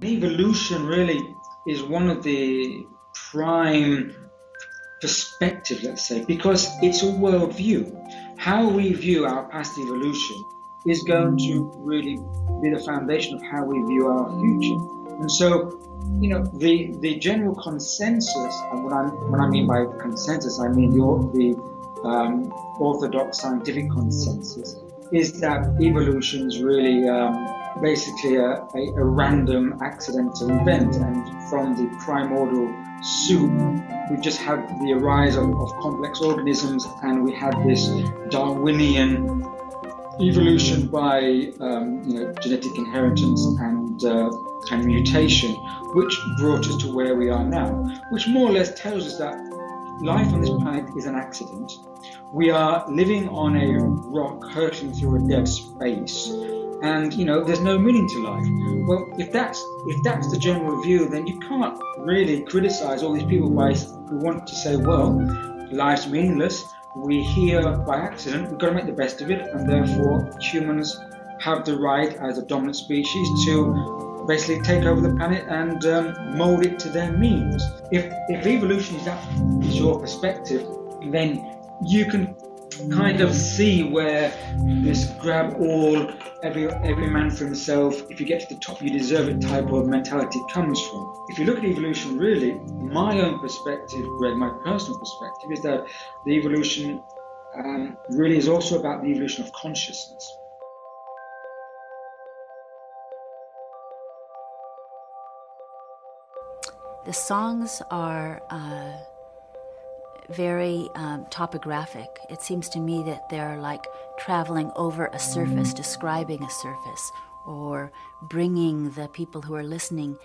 Evolution really is one of the prime perspectives, let's say, because it's a worldview. How we view our past evolution is going to really be the foundation of how we view our future. And so, the general consensus, and when I mean by consensus, I mean the orthodox scientific consensus, is that evolution is really basically a random accidental event, and from the primordial soup we just had the rise of complex organisms, and we had this Darwinian evolution by genetic inheritance and mutation, which brought us to where we are now, which more or less tells us that life on this planet is an accident. We are living on a rock hurtling through a dead space, and there's no meaning to life. Well, if that's the general view, then you can't really criticize all these people who want to say, well, life's meaningless, we're here by accident, we've got to make the best of it, and therefore humans have the right as a dominant species to basically take over the planet and mold it to their means. If evolution is your perspective, then you can kind of see where this grab all, every man for himself, if you get to the top you deserve it type of mentality comes from. If you look at evolution, really, my own perspective, Greg, my personal perspective, is that the evolution really is also about the evolution of consciousness. The songs are very topographic. It seems to me that they're like traveling over a surface, describing a surface, or bringing the people who are listening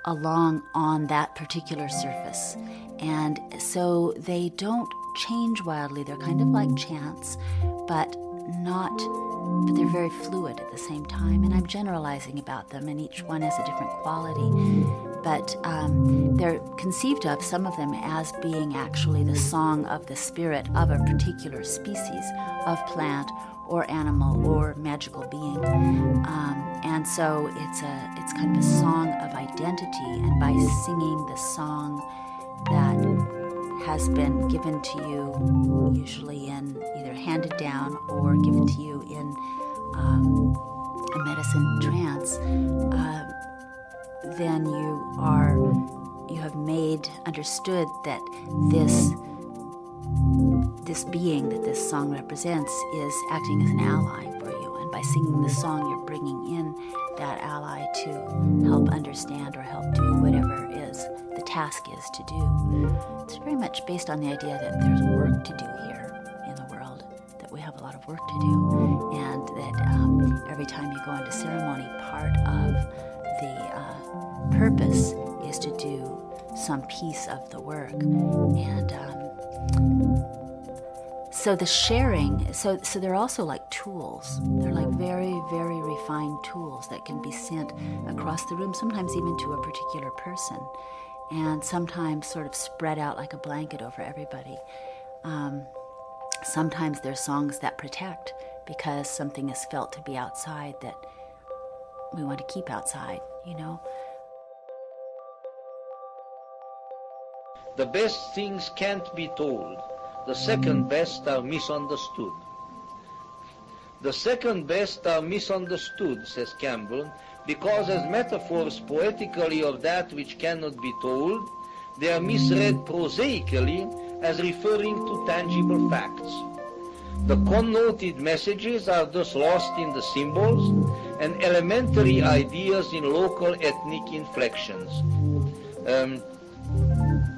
along on that particular surface. And so they don't change wildly. They're kind of like chants, but they're very fluid at the same time. And I'm generalizing about them, and each one has a different quality. But they're conceived of, some of them, as being actually the song of the spirit of a particular species of plant or animal or magical being. And so it's kind of a song of identity, and by singing the song that has been given to you, usually in either handed down or given to you in a medicine trance, then you have understood that this being that this song represents is acting as an ally for you, and by singing the song you're bringing in that ally to help understand or help do whatever the task is to do. It's very much based on the idea that there's work to do here in the world, that we have a lot of work to do, and that every time you go into ceremony, part of the purpose is to do some piece of the work. And so the sharing, so they're also like tools. They're like very, very refined tools that can be sent across the room, sometimes even to a particular person, and sometimes sort of spread out like a blanket over everybody. Sometimes there's songs that protect because something is felt to be outside that we want to keep outside, The best things can't be told. The second best are misunderstood. The second best are misunderstood, says Campbell, because as metaphors poetically of that which cannot be told, they are misread prosaically as referring to tangible facts. The connoted messages are thus lost in the symbols and elementary ideas in local ethnic inflections.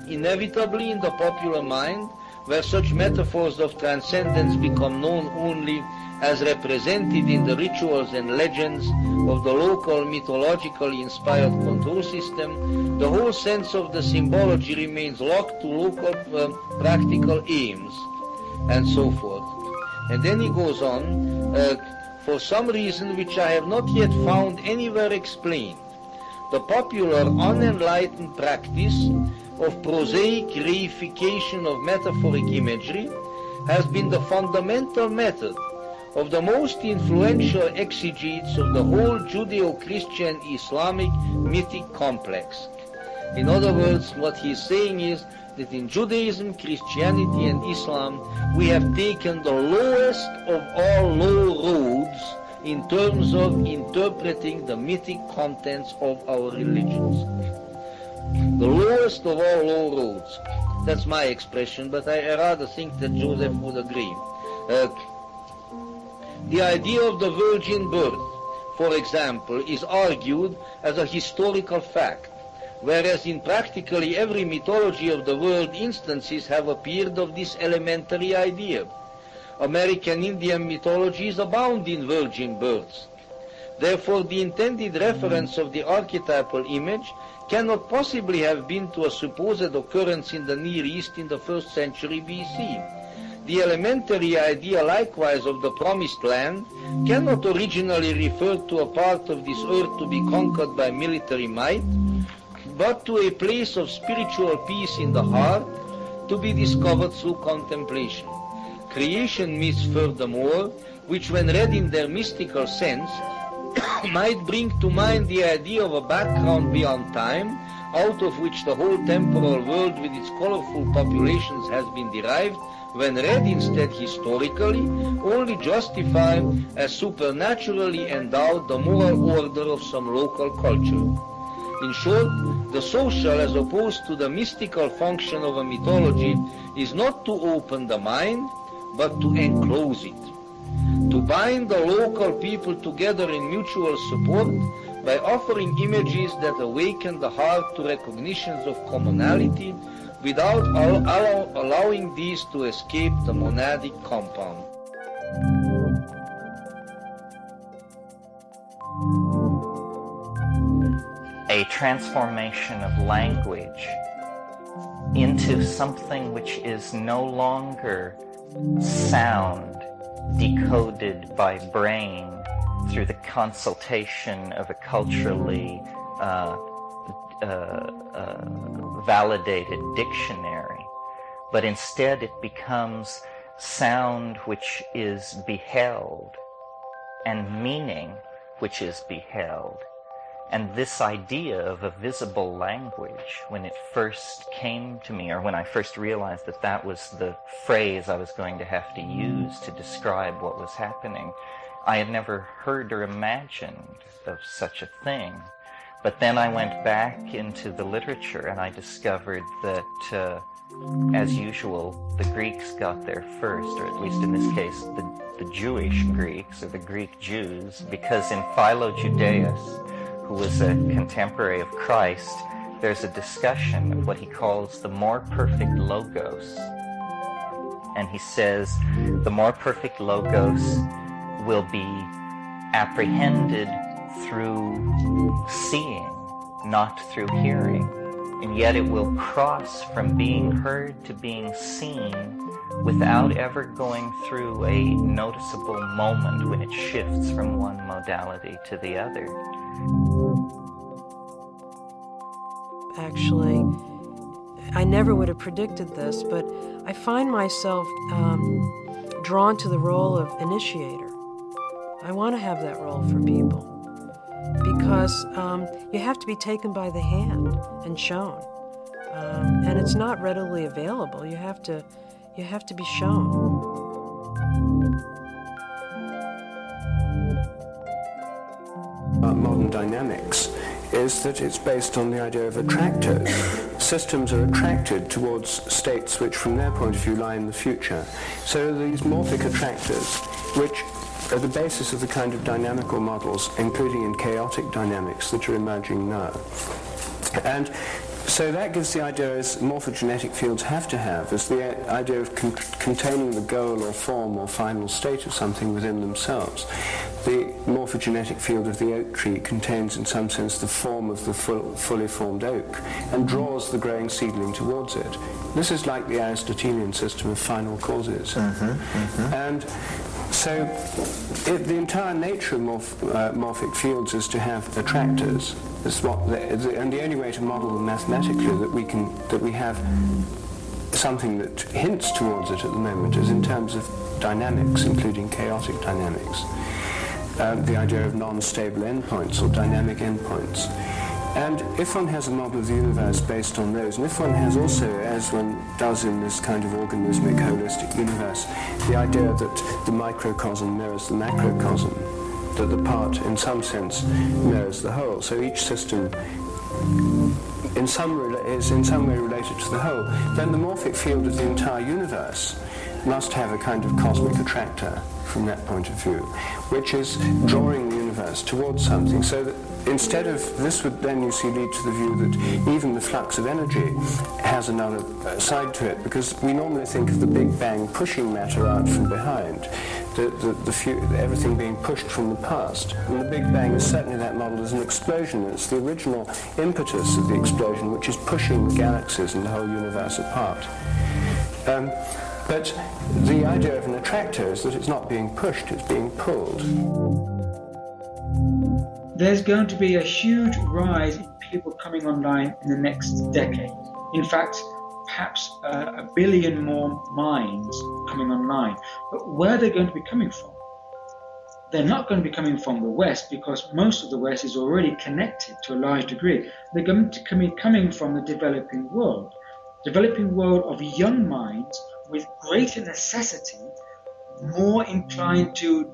Inevitably in the popular mind, where such metaphors of transcendence become known only as represented in the rituals and legends of the local mythologically inspired control system, the whole sense of the symbology remains locked to local practical aims, and so forth. And then he goes on, for some reason which I have not yet found anywhere explained, the popular unenlightened practice of prosaic reification of metaphoric imagery has been the fundamental method of the most influential exegetes of the whole Judeo-Christian Islamic mythic complex. In other words, what he's saying is that in Judaism, Christianity, and Islam, we have taken the lowest of all low roads in terms of interpreting the mythic contents of our religions. The lowest of all low roads. That's my expression, but I rather think that Joseph would agree. The idea of the virgin birth, for example, is argued as a historical fact, whereas in practically every mythology of the world instances have appeared of this elementary idea. American Indian mythologies abound in virgin births. Therefore, the intended reference of the archetypal image cannot possibly have been to a supposed occurrence in the Near East in the 1st century BC. The elementary idea likewise of the promised land cannot originally refer to a part of this earth to be conquered by military might, but to a place of spiritual peace in the heart to be discovered through contemplation. Creation myths, furthermore, which when read in their mystical sense, might bring to mind the idea of a background beyond time, out of which the whole temporal world with its colorful populations has been derived, when read instead historically, only justify as supernaturally endowed the moral order of some local culture. In short, the social as opposed to the mystical function of a mythology is not to open the mind, but to enclose it. To bind the local people together in mutual support by offering images that awaken the heart to recognitions of commonality without allowing these to escape the monadic compound. A transformation of language into something which is no longer sound decoded by brain through the consultation of a culturally validated dictionary, but instead it becomes sound which is beheld and meaning which is beheld. And this idea of a visible language, when it first came to me, or when I first realized that that was the phrase I was going to have to use to describe what was happening, I had never heard or imagined of such a thing. But then I went back into the literature and I discovered that, as usual, the Greeks got there first, or at least in this case, the Jewish Greeks, or the Greek Jews, because in Philo-Judaeus, who was a contemporary of Christ, there's a discussion of what he calls the more perfect logos. And he says the more perfect logos will be apprehended through seeing, not through hearing. And yet it will cross from being heard to being seen without ever going through a noticeable moment when it shifts from one modality to the other. Actually, I never would have predicted this, but I find myself drawn to the role of initiator. I want to have that role for people because you have to be taken by the hand and shown, and it's not readily available. You have to be shown. Modern dynamics is that it's based on the idea of attractors. Systems are attracted towards states which from their point of view lie in the future. So these morphic attractors, which are the basis of the kind of dynamical models, including in chaotic dynamics, that are emerging now. And so that gives the idea, as morphogenetic fields have to have, is the idea of containing the goal or form or final state of something within themselves. The morphogenetic field of the oak tree contains, in some sense, the form of the fully formed oak and draws the growing seedling towards it. This is like the Aristotelian system of final causes. And so the entire nature of morphic fields is to have attractors. And the only way to model them mathematically that we have something that hints towards it at the moment is in terms of dynamics, including chaotic dynamics. The idea of non-stable endpoints or dynamic endpoints. And if one has a model of the universe based on those, and if one has also, as one does in this kind of organismic, holistic universe, the idea that the microcosm mirrors the macrocosm, that the part, in some sense, mirrors the whole. So each system is in some way related to the whole. Then the morphic field of the entire universe must have a kind of cosmic attractor from that point of view, which is drawing the universe towards something. So that instead of this would then, you see, lead to the view that even the flux of energy has another side to it, because we normally think of the Big Bang pushing matter out from behind, everything being pushed from the past. And the Big Bang is certainly, that model is an explosion. It's the original impetus of the explosion, which is pushing the galaxies and the whole universe apart. But the idea of an attractor is that it's not being pushed, it's being pulled. There's going to be a huge rise in people coming online in the next decade. In fact, perhaps a billion more minds coming online. But where are they going to be coming from? They're not going to be coming from the West, because most of the West is already connected to a large degree. They're going to be coming from the developing world of young minds with greater necessity, more inclined to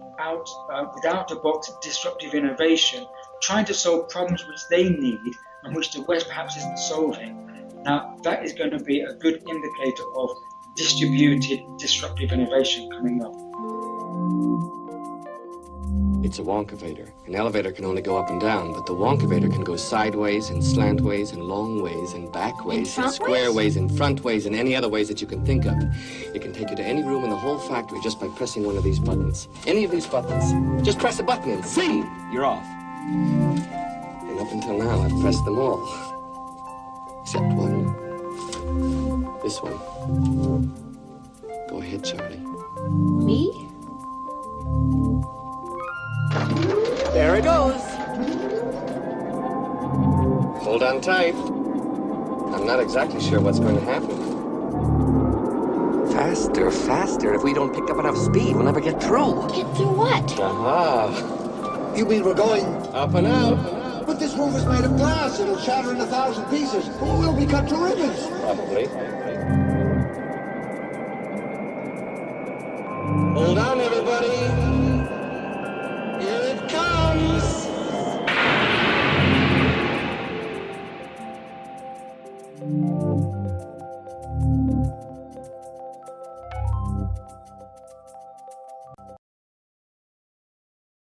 without-the-box disruptive innovation, trying to solve problems which they need and which the West perhaps isn't solving. Now, that is going to be a good indicator of distributed disruptive innovation coming up. It's a wonkavator. An elevator can only go up and down, but the wonkavator can go sideways and slantways and long ways and back ways and square ways and front ways and any other ways that you can think of. It can take you to any room in the whole factory just by pressing one of these buttons. Any of these buttons. Just press a button and zing! You're off. And up until now, I've pressed them all. Except one. This one. Go ahead, Charlie. Me? There it goes. Hold on tight. I'm not exactly sure what's going to happen. Faster, faster. If we don't pick up enough speed, we'll never get through. Get through what? Aha. You mean we're going Up and out. But this roof is made of glass. It'll shatter in 1,000 pieces. We'll be cut to ribbons. Probably. Hold on, everybody.